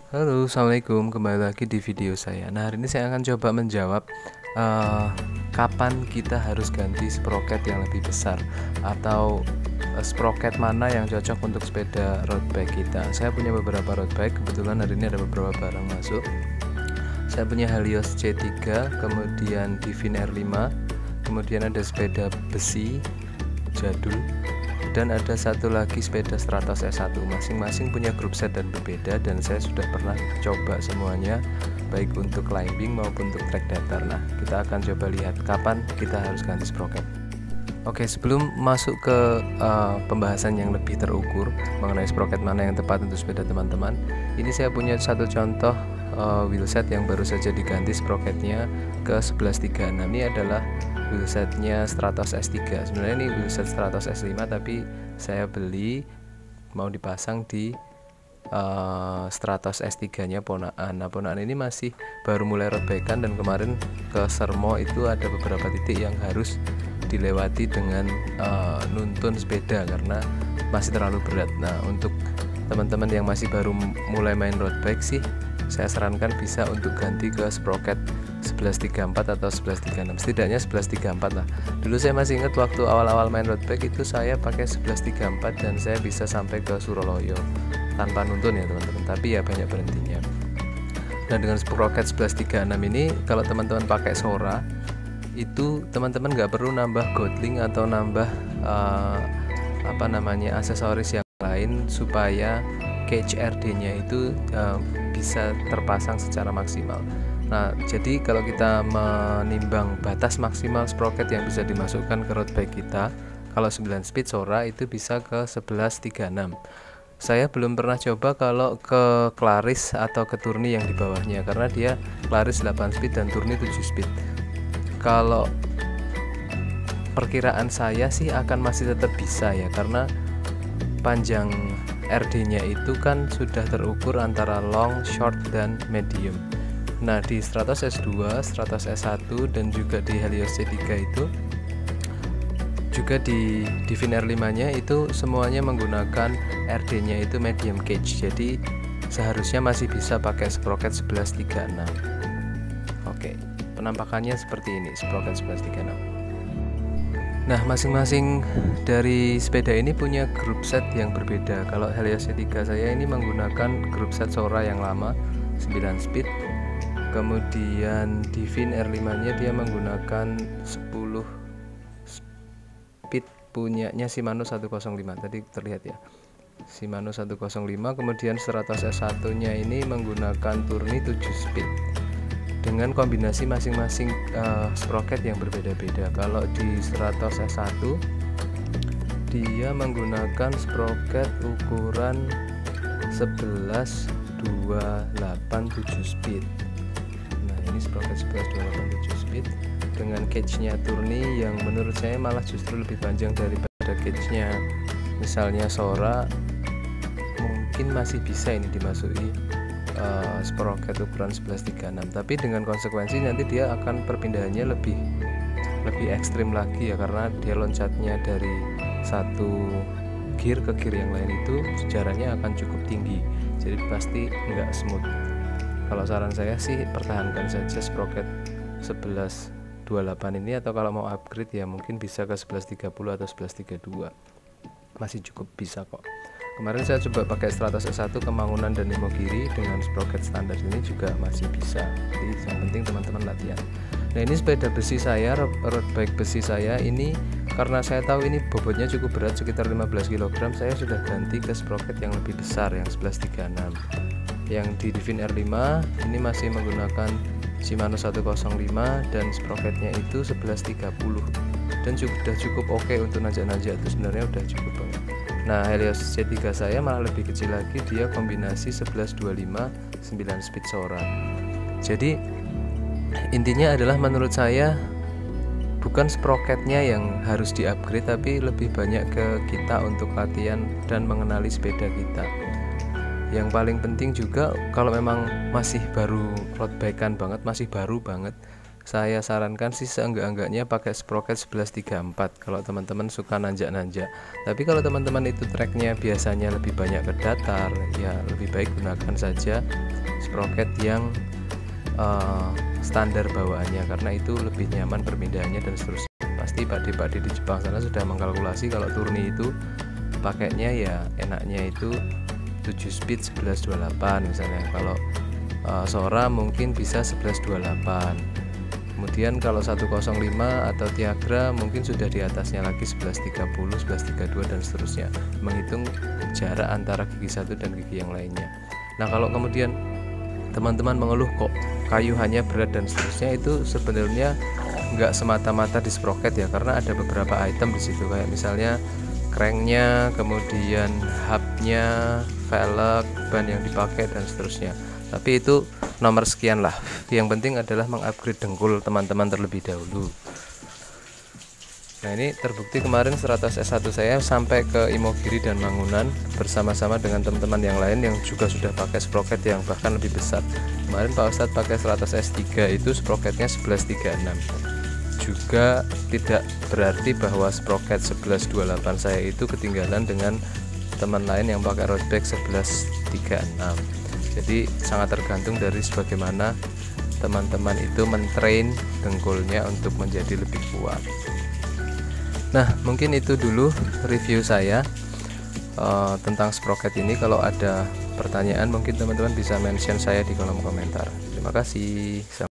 Halo, assalamualaikum. Kembali lagi di video saya. Nah, hari ini saya akan coba menjawab eh, kapan kita harus ganti sprocket yang lebih besar atau sprocket mana yang cocok untuk sepeda road bike kita. Saya punya beberapa road bike. Kebetulan hari ini ada beberapa barang masuk. Saya punya Helios C3, kemudian Divin R5, kemudian ada sepeda besi jadul, dan ada satu lagi sepeda Stratos S1. Masing-masing punya group set dan berbeda, dan saya sudah pernah coba semuanya baik untuk climbing maupun untuk trek datar. Nah, kita akan coba lihat kapan kita harus ganti sprocket. Oke, sebelum masuk ke pembahasan yang lebih terukur mengenai sprocket mana yang tepat untuk sepeda teman-teman, ini saya punya satu contoh wheelset yang baru saja diganti sprocketnya ke 1136. Ini adalah wheelsetnya Stratos S3. Sebenarnya ini wheelset Stratos S5, tapi saya beli mau dipasang di Stratos S3 nya ponaan. Nah, ponaan ini masih baru mulai road bike-an, dan kemarin ke Sermo itu ada beberapa titik yang harus dilewati dengan nuntun sepeda karena masih terlalu berat. Nah, untuk teman-teman yang masih baru mulai main road bike sih, saya sarankan bisa untuk ganti ke sprocket 1134 atau 1136, setidaknya 1134 lah. Dulu saya masih ingat waktu awal-awal main road bike itu saya pakai 1134 dan saya bisa sampai ke Suroloyo tanpa nuntun ya teman-teman, tapi ya banyak berhentinya. Nah, dengan sprocket 1136 ini kalau teman-teman pakai Sora itu teman-teman nggak perlu nambah Goldlink atau nambah aksesoris yang lain supaya cage RD nya itu bisa terpasang secara maksimal. Nah, jadi kalau kita menimbang batas maksimal sprocket yang bisa dimasukkan ke road bike kita, kalau 9 speed Sora itu bisa ke 1136. Saya belum pernah coba kalau ke Claris atau ke Tourney yang di bawahnya, karena dia Claris 8 speed dan Tourney 7 speed. Kalau perkiraan saya sih akan masih tetap bisa ya, karena panjang RD-nya itu kan sudah terukur antara long, short, dan medium. Nah, di Stratos S2, Stratos S1, dan juga di Helios C3 itu, juga di Divin R5-nya itu semuanya menggunakan RD-nya itu medium cage. Jadi seharusnya masih bisa pakai sprocket 1136. Oke, penampakannya seperti ini, sprocket 1136. Nah, masing-masing dari sepeda ini punya group set yang berbeda. Kalau Helios C3 saya ini menggunakan group set Sora yang lama 9 speed. Kemudian Divin R5-nya dia menggunakan 10 speed, punyanya Shimano 105. Tadi terlihat ya, Shimano 105. Kemudian Stratos S1-nya ini menggunakan Tourney 7 speed dengan kombinasi masing-masing sprocket yang berbeda-beda. Kalau di Stratos S1 dia menggunakan sprocket ukuran 11.287 speed. Nah, ini sprocket 11.287 speed dengan cage-nya Tourney yang menurut saya malah justru lebih panjang daripada cage-nya misalnya Sora. Mungkin masih bisa ini dimasuki sprocket ukuran 1136, tapi dengan konsekuensi nanti dia akan perpindahannya lebih ekstrim lagi ya, karena dia loncatnya dari satu gear ke gear yang lain itu jaraknya akan cukup tinggi, jadi pasti nggak smooth. Kalau saran saya sih pertahankan saja sprocket 1128 ini, atau kalau mau upgrade ya mungkin bisa ke 1130 atau 1132, masih cukup bisa kok. Kemarin saya coba pakai Stratos S1 ke Mangunan dan Imogiri dengan sprocket standar ini juga masih bisa. Jadi yang penting teman-teman latihan. Nah, ini sepeda besi saya, road bike besi saya ini, karena saya tahu ini bobotnya cukup berat sekitar 15 kg, saya sudah ganti ke sprocket yang lebih besar yang 1136. Yang di Divin R5 ini masih menggunakan Shimano 105 dan sprocketnya itu 1130, dan sudah cukup oke untuk nanjak-nanjak, itu sebenarnya udah cukup banget. Nah, Helios C3 saya malah lebih kecil lagi, dia kombinasi 1125 9 speed Sora. Jadi intinya adalah menurut saya bukan sprocketnya yang harus di-upgrade, tapi lebih banyak ke kita untuk latihan dan mengenali sepeda kita. Yang paling penting juga kalau memang masih baru road bike-an banget, masih baru banget, saya sarankan sih seenggak-enggaknya pakai sprocket 1134 kalau teman-teman suka nanjak-nanjak. Tapi kalau teman-teman itu treknya biasanya lebih banyak ke datar, ya lebih baik gunakan saja sprocket yang standar bawaannya, karena itu lebih nyaman perpindahannya dan seterusnya. Pasti pakde-pakde di Jepang sana sudah mengkalkulasi kalau Tourney itu pakainya ya enaknya itu 7 speed 1128 misalnya. Kalau Sora mungkin bisa 1128. Kemudian kalau 105 atau Tiagra mungkin sudah di atasnya lagi 1130, 1132 dan seterusnya, menghitung jarak antara gigi satu dan gigi yang lainnya. Nah, kalau kemudian teman-teman mengeluh kok kayu hanya berat dan seterusnya, itu sebenarnya nggak semata-mata di sprocket ya, karena ada beberapa item di situ, kayak misalnya cranknya, kemudian hubnya, velg, ban yang dipakai dan seterusnya. Tapi itu nomor sekian lah. Yang penting adalah mengupgrade dengkul teman-teman terlebih dahulu. Nah, ini terbukti kemarin 100 S1 saya sampai ke Imogiri dan Mangunan bersama-sama dengan teman-teman yang lain yang juga sudah pakai sprocket yang bahkan lebih besar. Kemarin Pak Ustadz pakai 100 S3 itu sprocketnya 1136. Juga tidak berarti bahwa sprocket 1128 saya itu ketinggalan dengan teman lain yang pakai roadback 1136. Jadi sangat tergantung dari sebagaimana teman-teman itu mentrain dengkulnya untuk menjadi lebih kuat. Nah, mungkin itu dulu review saya tentang sprocket ini. Kalau ada pertanyaan mungkin teman-teman bisa mention saya di kolom komentar. Terima kasih.